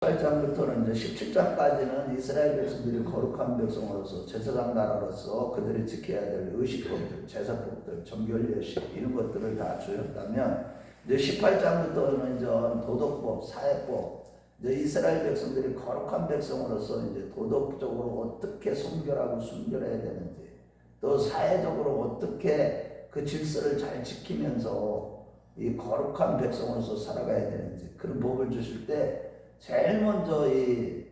18장부터는 이제 17장까지는 이스라엘 백성들이 거룩한 백성으로서 제사장 나라로서 그들이 지켜야 될 의식법들, 제사법들, 정결례식 이런 것들을 다 주었다면 이제 18장부터는 이제 도덕법, 사회법, 이제 이스라엘 백성들이 거룩한 백성으로서 이제 도덕적으로 어떻게 성결하고 순결해야 되는지, 또 사회적으로 어떻게 그 질서를 잘 지키면서 이 거룩한 백성으로서 살아가야 되는지 그런 법을 주실 때 제일 먼저 이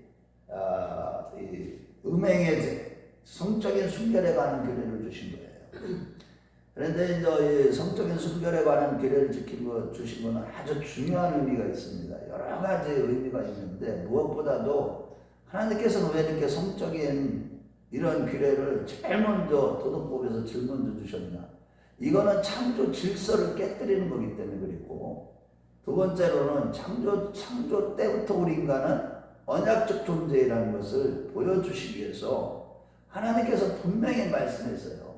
음행의 성적인 순결에 관한 규례를 주신 거예요. 그런데 이제 이 성적인 순결에 관한 규례를 주신 것은 아주 중요한 의미가 있습니다. 여러 가지 의미가 있는데 무엇보다도 하나님께서는 왜 이렇게 성적인 이런 규례를 제일 먼저 도덕법에서 제일 먼저 주셨나? 이거는 창조 질서를 깨뜨리는 거기 때문에 그리고 두 번째로는 창조 때부터 우리 인간은 언약적 존재라는 것을 보여주시기 위해서 하나님께서 분명히 말씀했어요.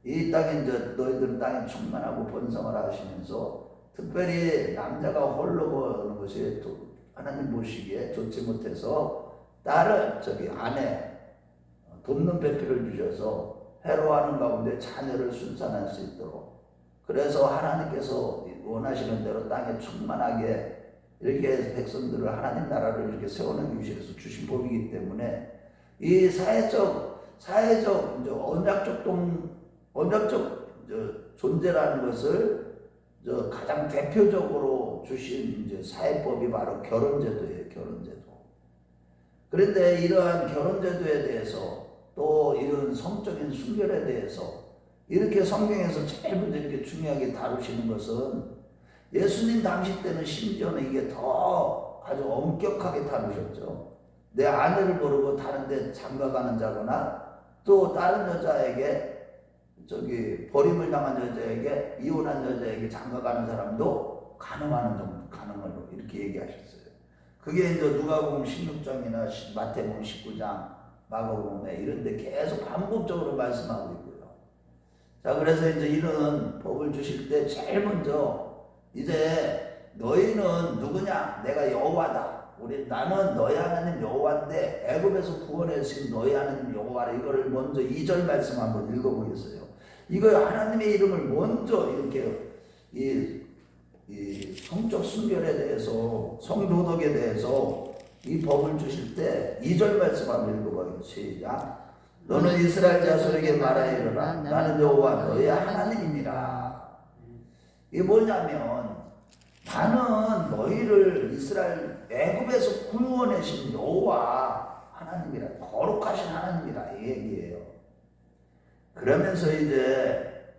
이 땅에 이제 너희들은 땅에 충만하고 번성을 하시면서 특별히 남자가 홀로 보는 것이 하나님 보시기에 좋지 못해서 딸을 아내 돕는 배필을 주셔서 해로하는 가운데 자녀를 순산할 수 있도록 그래서 하나님께서 원하시는 대로 땅에 충만하게 이렇게 백성들을 하나님 나라를 이렇게 세워내기 위해서 주신 법이기 때문에 이 사회적 이제 언약적 존재라는 것을 가장 대표적으로 주신 이제 사회법이 바로 결혼제도예요. 결혼제도. 그런데 이러한 결혼제도에 대해서 또 이런 성적인 순결에 대해서 이렇게 성경에서 제일 먼저 이렇게 중요하게 다루시는 것은 예수님 당시 때는 심지어는 이게 더 아주 엄격하게 다루셨죠. 내 아내를 모르고 다른 데 장가가는 자거나 또 다른 여자에게 버림을 당한 여자에게 이혼한 여자에게 장가가는 사람도 가능한 걸로 이렇게 얘기하셨어요. 그게 이제 누가복음 16장이나 마태복음 19장, 마가복음에 이런데 계속 반복적으로 말씀하고 있고요. 자, 그래서 이제 이런 법을 주실 때 제일 먼저 이제 너희는 누구냐? 내가 여호와다. 나는 너희 하나님 여호와인데 애굽에서 구원해 주신 너희 하나님 여호와라. 이거를 먼저 2절 말씀 한번 읽어보겠어요. 이거 하나님의 이름을 먼저 이렇게 이 성적 순결에 대해서 성도덕에 대해서 이 법을 주실 때 2절 말씀 한번 읽어봐요. 시작. 너는 이스라엘 자손에게 말하이르라. 나는 여호와 너희 하나님이니라. 이게 뭐냐면 나는 너희를 이스라엘 애굽에서 구원하신 여호와 하나님이라. 거룩하신 하나님이라 이 얘기예요. 그러면서 이제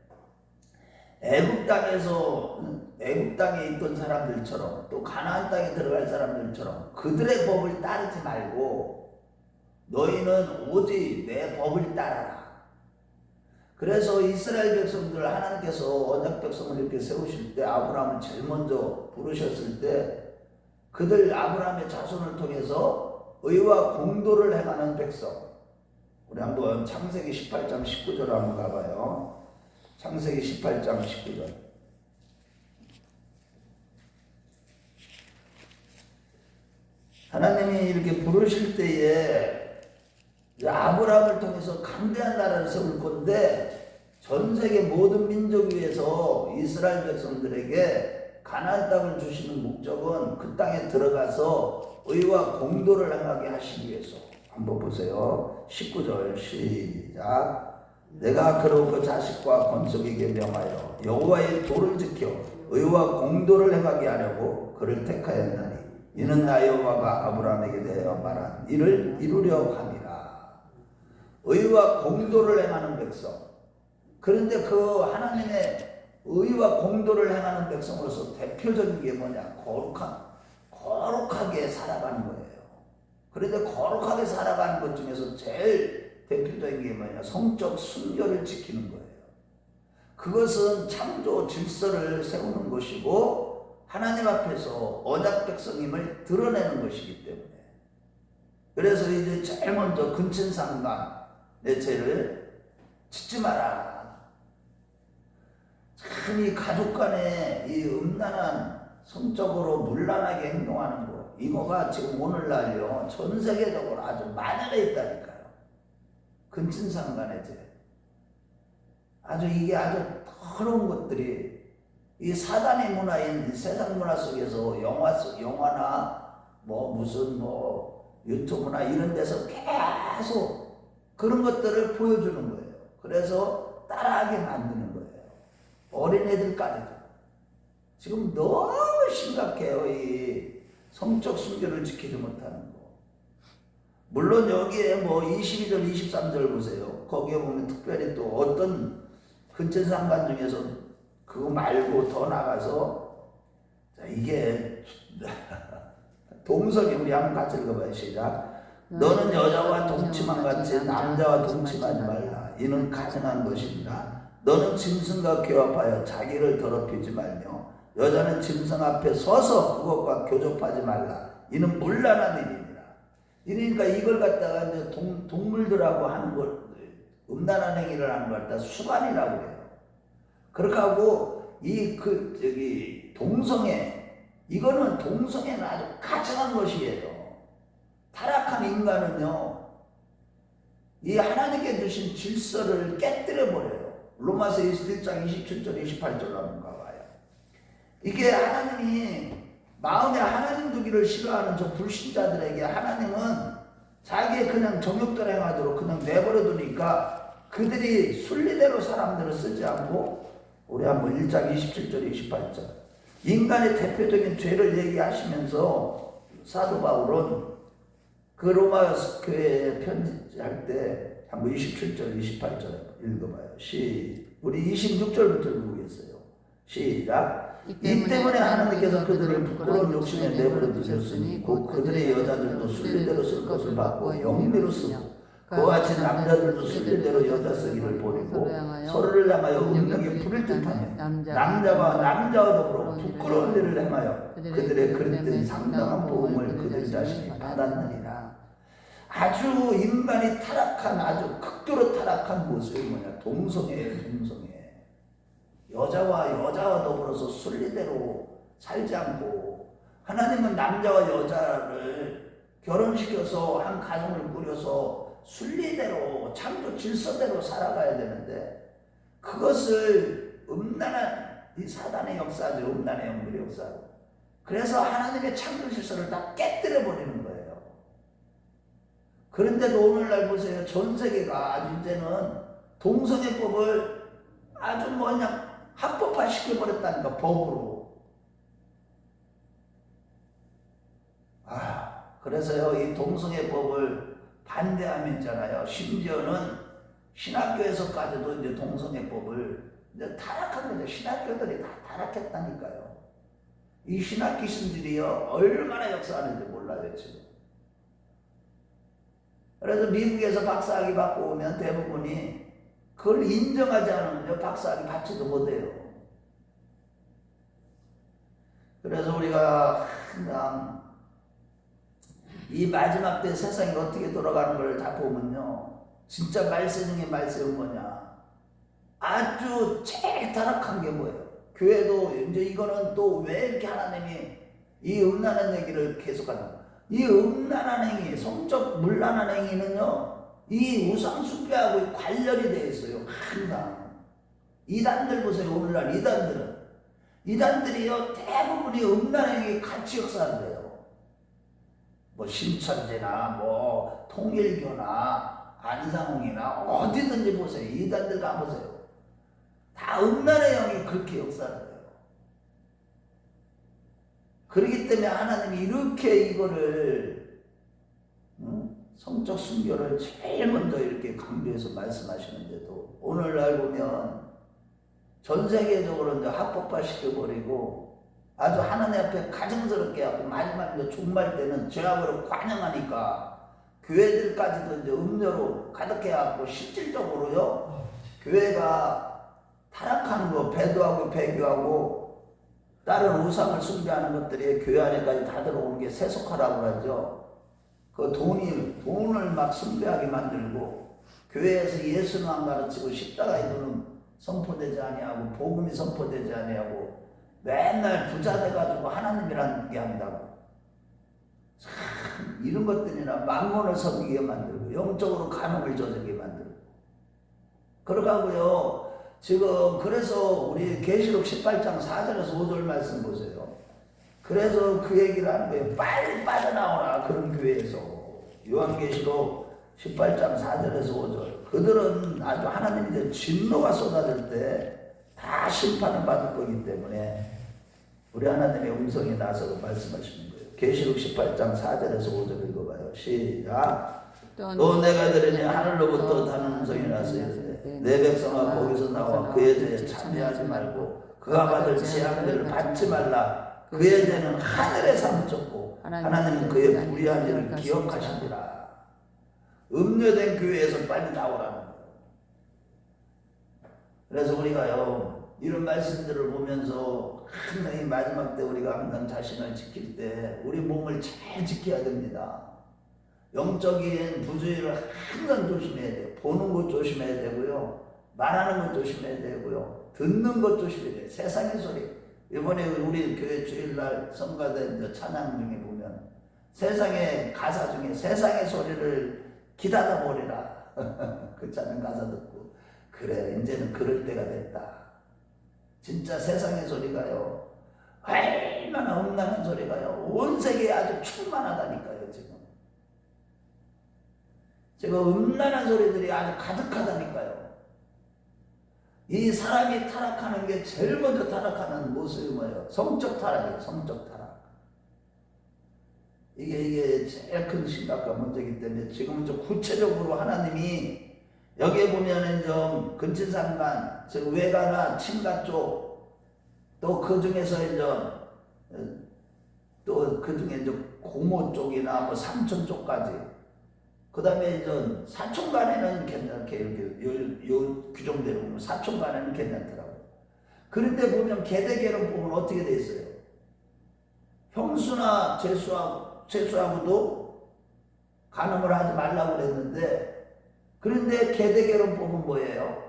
애굽 땅에 있던 사람들처럼 또 가나안 땅에 들어갈 사람들처럼 그들의 법을 따르지 말고 너희는 오직 내 법을 따라라. 그래서 이스라엘 백성들 하나님께서 언약 백성을 이렇게 세우실 때 아브라함을 제일 먼저 부르셨을 때 그들 아브라함의 자손을 통해서 의와 공도를 행하는 백성. 우리 한번 창세기 18장 19절 한번 가봐요. 창세기 18장 19절. 하나님이 이렇게 부르실 때에 아브라함을 통해서 강대한 나라를 세울 건데 전 세계 모든 민족 위에서 이스라엘 백성들에게 가나안 땅을 주시는 목적은 그 땅에 들어가서 의와 공도를 행하게 하시기 위해서. 한번 보세요. 19절 시작. 내가 그로 그 자식과 건속에게 명하여 여호와의 도를 지켜 의와 공도를 행하게 하려고 그를 택하였나니 이는 나 여호와가 아브라함에게 대하여 말한 이를 이루려 함이라. 의와 공도를 행하는 백성. 그런데 그 하나님의 의와 공도를 행하는 백성으로서 대표적인 게 뭐냐? 거룩하게 살아가는 거예요. 그런데 거룩하게 살아가는 것 중에서 제일 대표적인 게 뭐냐? 성적 순결을 지키는 거예요. 그것은 창조 질서를 세우는 것이고 하나님 앞에서 언약 백성임을 드러내는 것이기 때문에. 그래서 이제 제일 먼저 근친상간 내 죄를 짓지 마라. 참 이 가족 간에 이 음란한 성적으로 문란하게 행동하는 것, 이거가 지금 오늘날요 전 세계적으로 아주 만연해 있다니까요. 근친상간의 죄. 아주 이게 아주 더러운 것들이 이 사단의 문화인 세상 문화 속에서 영화나 뭐 무슨 뭐 유튜브나 이런 데서 계속 그런 것들을 보여주는 거예요. 그래서 따라하게 만드는 거예요. 어린애들까지도. 지금 너무 심각해요. 이 성적 순결을 지키지 못하는 거. 물론 여기에 뭐 22절 23절 보세요. 거기에 보면 특별히 또 어떤 근친상간 중에서 그거 말고 더 나가서 자 이게 동석이 우리 한번 같이 읽어봐요. 시작. 너는 여자와 동침한 같이 남자와 동침하지 말라. 이는 가증한 것이니라. 너는 짐승과 교합하여 자기를 더럽히지 말며 여자는 짐승 앞에 서서 그것과 교접하지 말라. 이는 문란한 일이니라. 그러니까 이걸 갖다가 이제 동물들하고 하는 걸 음란한 행위를 하는 걸 갖다 수관이라고 해요. 그렇게 하고 동성애 이거는 동성애는 아주 가증한 것이에요. 타락한 인간은요 이 하나님께 주신 질서를 깨뜨려 버려요. 로마서 1장 27절 28절로 한번 가봐요. 이게 하나님이 마음에 하나님 두기를 싫어하는 저 불신자들에게 하나님은 자기의 그냥 정욕대로 행하도록 그냥 내버려 두니까 그들이 순리대로 사람들을 쓰지 않고 우리 한번 1장 27절 28절 인간의 대표적인 죄를 얘기하시면서 사도 바울은 그 로마 교회에 편지할 때 한번 27절 28절 읽어봐요. 우리 26절부터 읽어보겠어요. 시작. 이 때문에 하나님께서 그들을 부끄러운 욕심에 내버려 두셨으니 곧 그들의 여자들도 순리대로 쓸 것을 받고 영리로 쓰고 그와 같이 남자들도 순리대로 여자 쓰기를 버리고 서로를 향하여 음욕에 불을 듯하며 남자와 더불어 부끄러운 일을 행하여 그들의 그릇된 상당한 보응을 그들 자신이 받았느니라. 아주 인간이 타락한 아주 극도로 타락한 모습이 뭐냐? 동성애예요. 동성애. 여자와 더불어서 순리대로 살지 않고 하나님은 남자와 여자를 결혼시켜서 한 가정을 꾸려서 순리대로 창조 질서대로 살아가야 되는데 그것을 음란한 이 사단의 역사죠. 음란의 영들의 역사로. 그래서 하나님의 창조 질서를 다 깨뜨려 버리는 거예요. 그런데도 오늘날 보세요. 전 세계가 아주 이제는 동성애법을 아주 그냥 합법화 시켜버렸다니까 법으로. 그래서요 이 동성애법을 반대하면 있잖아요. 심지어는 신학교에서까지도 이제 동성애법을 이제 타락한 거죠. 신학교들이 다 타락했다니까요. 이 신학 귀신들이요 얼마나 역사하는지 몰라요 지금. 그래서 미국에서 박사학위 받고 오면 대부분이 그걸 인정하지 않으면 박사학위 받지도 못해요. 그래서 우리가 항상 이 마지막 때 세상이 어떻게 돌아가는 걸 다 보면요 진짜 말세 중에 말세는 뭐냐 아주 제일 타락한 게 뭐예요? 교회도 이제 이거는 또 왜 이렇게 하나님이 이 음란한 얘기를 계속하는 이 음란한 행위, 성적 문란한 행위는요 이 우상 숭배하고 관련이 되어 있어요. 항상 이단들 보세요. 오늘날 이단들이요 대부분이 음란한 행위 같이 역사한대요. 뭐 신천지나 뭐 통일교나 안상홍이나 어디든지 보세요. 이단들 가보세요. 다 음란의 영이 그렇게 역사를 해요. 그렇기 때문에 하나님이 이렇게 이거를 성적 순결을 제일 먼저 이렇게 강조해서 말씀하시는데도 오늘날 보면 전 세계적으로 이제 합법화 시켜버리고 아주 하나님 앞에 가증스럽게 하고 마지막 이제 종말 때는 죄악으로 관영하니까 교회들까지도 이제 음료로 가득해갖고 실질적으로요 교회가 타락하는 거 배도하고 배교하고 다른 우상을 숭배하는 것들이 교회 안에까지 다 들어오는 게 세속화라고 하죠. 그 돈을 막 숭배하게 만들고 교회에서 예수는 안 가르치고 십자가의 돈은 선포되지 아니하고 복음이 선포되지 아니하고 맨날 부자 돼가지고 하나님이라는 게 한다고. 참 이런 것들이나 만몬을 섬기게 만들고 영적으로 간음을 저지르게 만들고 그러가고요. 지금 그래서 우리 계시록 18장 4절에서 5절 말씀 보세요. 그래서 그 얘기를 하는 거예요. 빨리 빠져나오라 그런 교회에서. 요한계시록 18장 4절에서 5절. 그들은 아주 하나님의 진노가 쏟아질 때 다 심판을 받을 거기 때문에 우리 하나님의 음성이 나서고 말씀하시는 거예요. 계시록 18장 4절에서 5절 읽어봐요. 시작. 또 내가 들으니 하늘로부터 다른 음성이 나서 이르되 내 백성아 거기서 나와 그의 죄에 참여하지 말고 그가 받을 재앙들을 받지 말라. 그의 죄는 하늘에 사무쳤고 하나님은 그의 불의한 일을 기억하시니라. 음료된 교회에서 빨리 나오라는 거예요. 그래서 우리가요 이런 말씀들을 보면서 항상 이 마지막 때 우리가 항상 자신을 지킬 때 우리 몸을 잘 지켜야 됩니다. 영적인 부주의를 항상 조심해야 돼요. 보는 것 조심해야 되고요. 말하는 것 조심해야 되고요. 듣는 것 조심해야 돼요. 세상의 소리. 이번에 우리 교회 주일날 성가된 찬양 중에 보면 세상의 가사 중에 세상의 소리를 기다려 버리라. 그 찬양 가사 듣고 그래 이제는 그럴 때가 됐다. 진짜 세상의 소리가요 얼마나 음란한 소리가요 온 세계에 아주 충만하다니까요. 지금 음란한 소리들이 아주 가득하다니까요. 이 사람이 타락하는 게 제일 먼저 타락하는 모습이 뭐예요? 성적 타락이에요. 성적 타락. 이게 제일 큰 심각한 문제이기 때문에 지금은 좀 구체적으로 하나님이 여기에 보면은 좀 근친상간, 즉 외가나 친가 쪽, 또 그 중에서 이제 또 그 중에 이제 고모 쪽이나 뭐 삼촌 쪽까지, 그 다음에 이제 사촌 간에는 괜찮게 이렇게 요 규정대로 보면 사촌 간에는 괜찮더라고요. 그런데 보면 계대계론 보면 어떻게 돼 있어요? 형수나 제수하고도 간음을 하지 말라고 그랬는데, 그런데 계대계론 보면 뭐예요?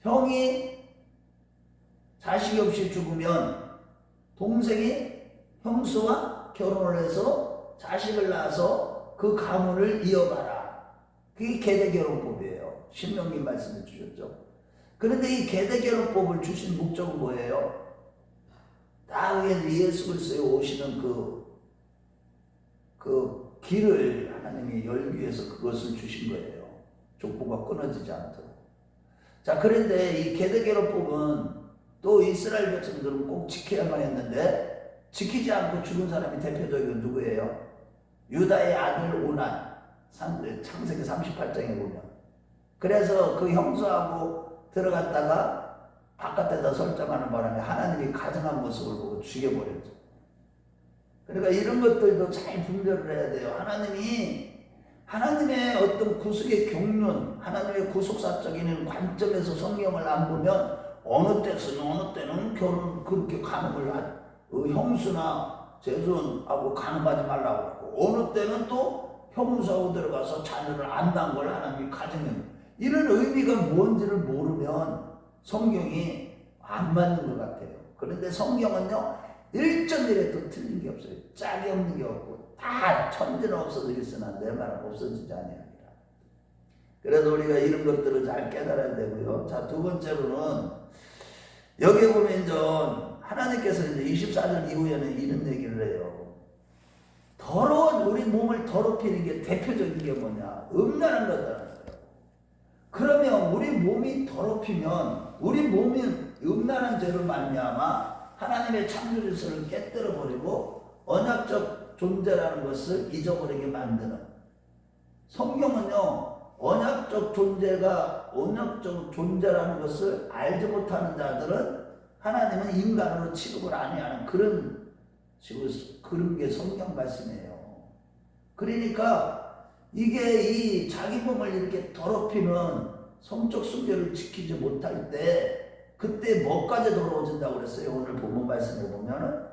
형이 자식이 없이 죽으면 동생이 형수와 결혼을 해서 자식을 낳아서 그 가문을 이어가라. 그게 계대결혼법이에요. 신명기 말씀해 주셨죠. 그런데 이 계대결혼법을 주신 목적은 뭐예요? 다 예수 그리스도에 오시는 그 길을 하나님이 열기 위해서 그것을 주신 거예요. 족보가 끊어지지 않도록. 자, 그런데 이 계대결혼법은 또 이스라엘 백성들은 꼭 지켜야만 했는데 지키지 않고 죽은 사람이 대표적인 누구예요? 유다의 아들 오난. 창세기 38장에 보면. 그래서 그 형수하고 들어갔다가 바깥에다 설정하는 바람에 하나님이 가증한 모습을 보고 죽여버렸죠. 그러니까 이런 것들도 잘 분별을 해야 돼요. 하나님의 어떤 구속의 경륜, 하나님의 구속사적인 관점에서 성경을 안 보면 어느 때는 결혼 그렇게 간음을 형수나 제손하고 간음하지 말라고 하고, 어느 때는 또 형수하고 들어가서 자녀를 안 낳은 걸 하나님이 가정해. 이런 의미가 뭔지를 모르면 성경이 안 맞는 것 같아요. 그런데 성경은요 1.1에도 틀린 게 없어요. 짝이 없는 게 없고 다 천지는 없어지겠으나 내 말은 없어지지 아니하리라. 그래서 우리가 이런 것들을 잘 깨달아야 되고요. 자, 두 번째로는 여기 보면 이제 하나님께서 이제 24절 이후에는 이런 얘기를 해요. 더러운 우리 몸을 더럽히는 게 대표적인 게 뭐냐? 음란한 거잖아요. 그러면 우리 몸이 더럽히면 우리 몸이 음란한 죄로 말미암아 하나님의 창조 질서를 깨뜨려 버리고 언약적 존재라는 것을 잊어버리게 만드는. 성경은요 언약적 존재라는 것을 알지 못하는 자들은 하나님은 인간으로 취급을 아니하는 그런 게 성경 말씀이에요. 그러니까 이게 이 자기 몸을 이렇게 더럽히는 성적 순결을 지키지 못할 때 그때 뭐까지 더러워진다고 그랬어요? 오늘 본문 말씀을 보면은,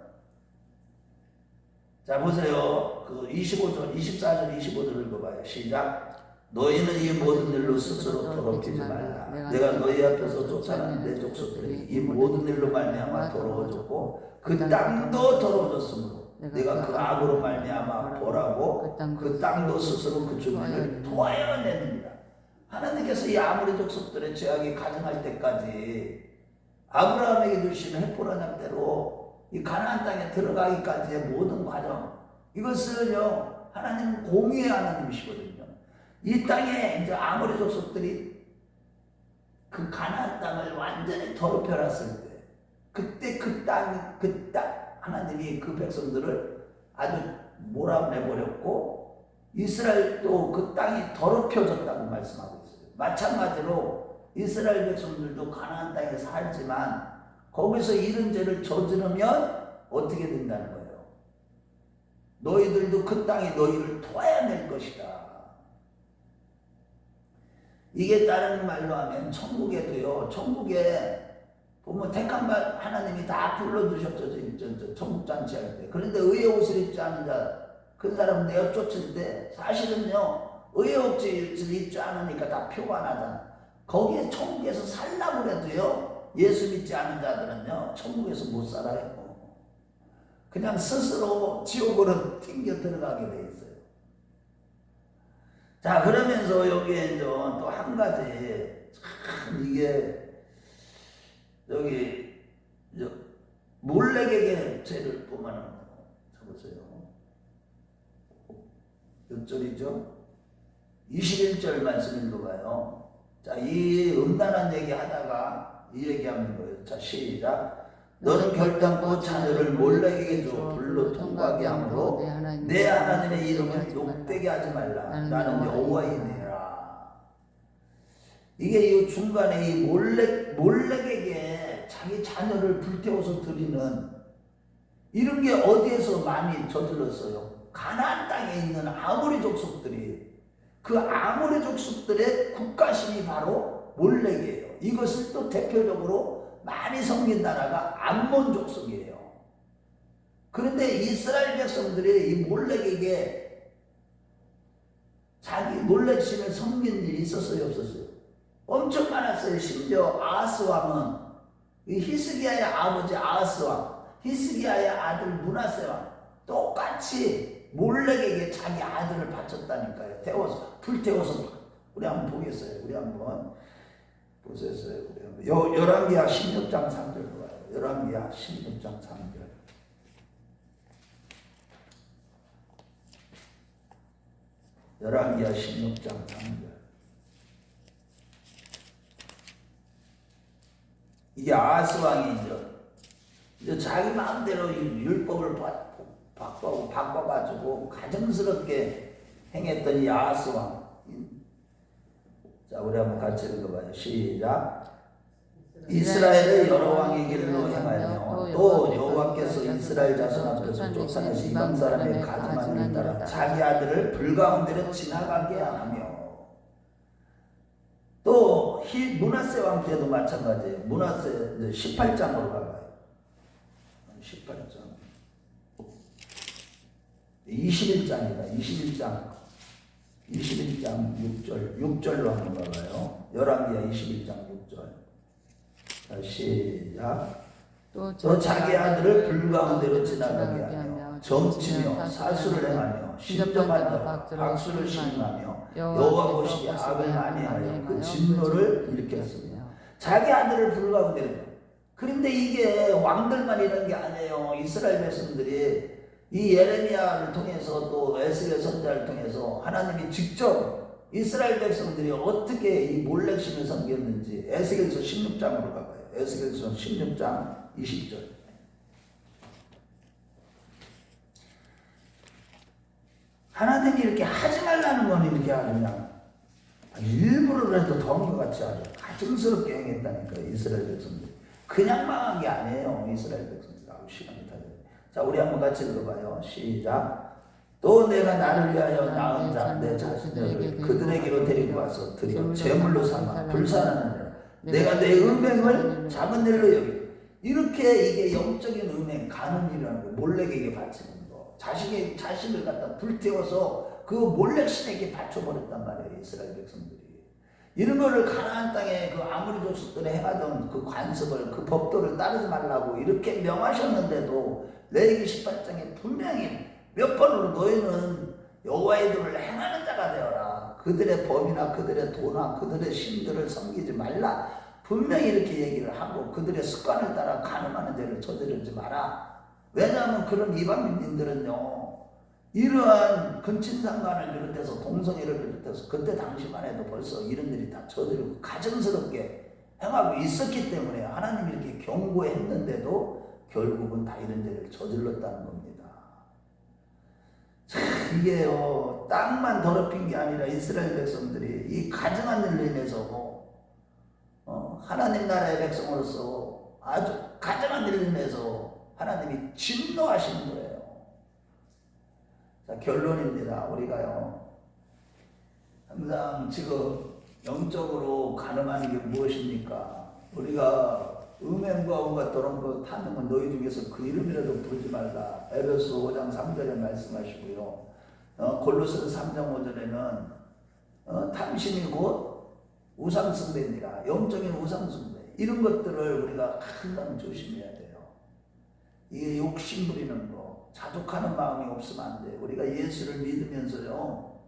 자 보세요. 그 24절 25절을 읽어봐요. 시작. 너희는 이 모든 일로 스스로 더럽히지 말라. 내가 너희 앞에서 쫓아낸 내 족속들이 이 모든 일로 말미암아 더러워졌고 그 땅도 더러워졌으므로 내가 그 악으로 말미암아 보라고 그 땅도 스스로 그 주민을 토하여냅니다. 하나님께서 이 아모리 족속들의 죄악이 가증할 때까지 아브라함에게 주신 헷보란 약대로 이 가나안 땅에 들어가기까지의 모든 과정, 이것을요 하나님은 공의의 하나님이시거든요. 이 땅에 이제 아모리 족속들이 그 가나안 땅을 완전히 더럽혀놨을 때, 그때 그 땅 하나님이 그 백성들을 아주 몰아내버렸고 이스라엘도 그 땅이 더럽혀졌다고 말씀하고 있어요. 마찬가지로 이스라엘 백성들도 가나안 땅에 살지만 거기서 이런 죄를 저지르면 어떻게 된다는 거예요? 너희들도 그 땅이 너희를 토해낼 것이다. 이게 다른 말로 하면 천국에도요, 천국에 보면 택한 하나님이 다 불러주셨죠. 천국잔치할 때. 그런데 의의 옷을 입지 않은 자, 그 사람 내어 쫓을 때 사실은요 의의 옷을 입지 않으니까 다 표가 나잖아. 거기에 천국에서 살라고 해도요 예수 믿지 않은 자들은요 천국에서 못 살아요. 그냥 스스로 지옥으로 튕겨 들어가게 돼 있어요. 자, 그러면서 여기에 또 한 가지 참 이게 여기 몰렉에게 죄를 보면은 잡으세요. 몇 절이죠? 21절 말씀 읽어봐요. 자, 이 음란한 얘기 하다가 이 얘기하는 거예요. 자, 시작. 너는 결단코 자녀를 몰렉에게 줘 불로 통과하게 함으로 내 하나님의 이름을 욕되게 하지 말라. 나는 여호와이니라. 이게 이 중간에 이 몰렉에게 자기 자녀를 불태워서 드리는 이런 게 어디에서 많이 저질렀어요? 가나안 땅에 있는 아모리 족속들이, 그 아모리 족속들의 국가신이 바로 몰렉이에요. 이것을 또 대표적으로 많이 섬긴 나라가 암몬 족속이에요. 그런데 이스라엘 백성들이 이 몰렉에게 자기 몰렉신을 섬긴 일이 있었어요, 없었어요? 엄청 많았어요. 심지어 아하스 왕은 이 히스기야의 아버지 아하스 왕, 히스기야의 아들 므낫세 왕 똑같이 몰렉에게 자기 아들을 바쳤다니까요. 태워서 불태워서. 우리 한번 보겠어요. 우리 한번 보셨어요. 우리 한번 열왕기하 16장 3절 봐요. 열왕기하 16장 3절. 열왕기하 16장 3절. 이게 아하스 왕이 이제 자기 마음대로 율법을 바꿔가지고 가증스럽게 행했던 이 아하스 왕. 자, 우리 한번 같이 읽어봐요. 시작. 이스라엘의 여러 왕의 길로 행하며 또 여호와께서 이스라엘 자손 앞에서 쫓아내신 이방 사람의 가증한 일을 따라 자기 아들을 불가운데로 지나가게 하며, 또 므낫세 왕 때도 마찬가지예요. 므낫세 18장으로 가봐요. 18장 21장이다. 21장 6절로 한번 가봐요. 열왕기하 21장 6절. 자, 시작. 또 자기 아들을 불가운데로 지나가게 하며 점치며 사수를 행하며 신정하며 박수를 시행하며 여호와 보시기에 악을 많이 하여 그 진노를 일으켰습니다. 자기 아들을 불가운데로. 그런데 이게 왕들만 이런 게 아니에요. 이스라엘 백성들이 이 예레미야를 통해서 또 에스겔 선지자를 통해서 하나님이 직접 이스라엘 백성들이 어떻게 이 몰렉신을 섬겼는지 에스겔서 16장으로 가봐요. 에스겔서 16장 20절. 하나님이 이렇게 하지 말라는 건 이렇게 그냥 일부러라도 더한 것 같이 아주 가증스럽게 행했다니까. 이스라엘 백성들이 그냥 망한 게 아니에요. 이스라엘 백성들이. 시간이 다 됐네. 자, 우리 한번 같이 읽어봐요. 시작. 또 내가 나를 위하여 낳은 자 내 자신을 그들에게로 데리고 와서 드려 제물로 삼아 불사하느니라. 내가 내 음행을 작은 일로 여기. 이렇게 이게 영적인 음행, 간음이라는 거, 몰렉에게 바치는 거. 자식을 갖다 불태워서 그 몰렉신에게 바쳐버렸단 말이에요. 이스라엘 백성들이. 이런 거를 가나안 땅에 그 아모리 족속들이 행하던 그 관습을, 그 법도를 따르지 말라고 이렇게 명하셨는데도 레위기 18장에 분명히 몇 번으로 너희는 여호와의 도를 행하는 자가 되어라. 그들의 법이나 그들의 도나 그들의 신들을 섬기지 말라. 분명히 이렇게 얘기를 하고 그들의 습관을 따라 간음하는 죄를 저지르지 마라. 왜냐하면 그런 이방인들은요, 이러한 근친상간을 비롯해서 동성애를 비롯해서 그때 당시만 해도 벌써 이런 일이 다 저지르고 가증스럽게 행하고 있었기 때문에 하나님이 이렇게 경고했는데도 결국은 다 이런 죄를 저질렀다는 겁니다. 자, 이게요, 땅만 더럽힌 게 아니라 이스라엘 백성들이 이 가증한 일로 인해서 하나님 나라의 백성으로서 아주 가증한 일로 인해서 하나님이 진노하시는 거예요. 자, 결론입니다. 우리가요, 항상 지금 영적으로 가늠하는 게 무엇입니까? 우리가 음행과 온갖 더러운 것 타는 건 너희 중에서 그 이름이라도 부르지 말라. 에베소 5장 3절에 말씀하시고요. 골로새서 3장 5절에는 탐심이 곧 우상숭배니라. 영적인 우상숭배. 이런 것들을 우리가 항상 조심해야 돼요. 이게 욕심 부리는 거, 자족하는 마음이 없으면 안 돼. 우리가 예수를 믿으면서요,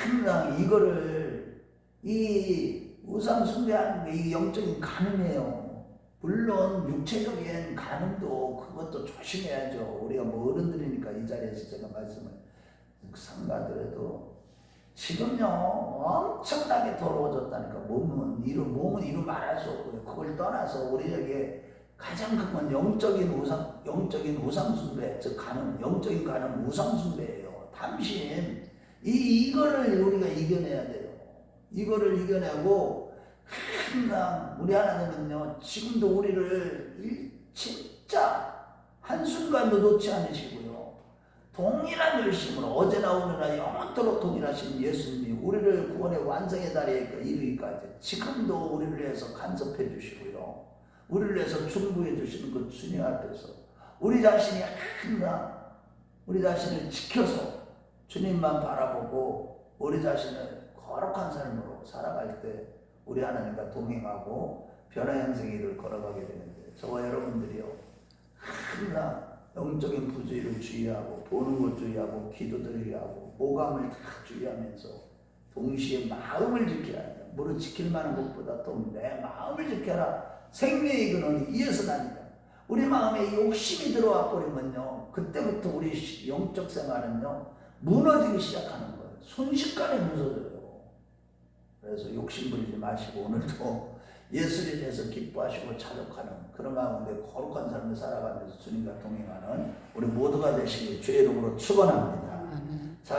항상 이거를, 이 우상숭배하는 게 이 영적인 간음이에요. 물론 육체적인 간음도 그것도 조심해야죠. 우리가 뭐 어른들이니까 이 자리에서 제가 말씀을 삼가더라도 지금요 엄청나게 더러워졌다니까. 몸은 이루 말할 수 없고요. 그걸 떠나서 우리에게 가장 큰 건 영적인 우상숭배, 즉 간음, 영적인 간음 우상숭배예요. 탐심. 이거를 우리가 이겨내야 돼요. 이거를 이겨내고 항상 우리 하나님은요, 지금도 우리를 진짜 한순간도 놓지 않으시고요, 동일한 열심으로 어제나 오늘나 영원토록 동일하신 예수님이 우리를 구원의 완성의 자리에 이르기까지 지금도 우리를 위해서 간섭해 주시고요, 우리를 위해서 충고해 주시는 그 주님 앞에서 우리 자신이 항상 우리 자신을 지켜서 주님만 바라보고 우리 자신을 거룩한 삶으로 살아갈 때 우리 하나님과 동행하고 변화 형성의 길을 걸어가게 되는데, 저와 여러분들이요, 항상 영적인 부주의를 주의하고 보는 것 주의하고 기도 드리게 하고 오감을 다 주의하면서 동시에 마음을 지켜야 한다. 무릇 지킬 만한 것보다 또 내 마음을 지켜라. 생명의 근원이 이에서 나니까. 우리 마음에 욕심이 들어와 버리면요, 그때부터 우리 영적 생활은요 무너지기 시작하는 거예요. 순식간에 무너져요. 그래서 욕심 부리지 마시고 오늘도 예수를 위해서 기뻐하시고 자족하는 그런 마음으로 거룩한 삶을 살아가면서 주님과 동행하는 우리 모두가 되시길 주의 이름으로 축원합니다.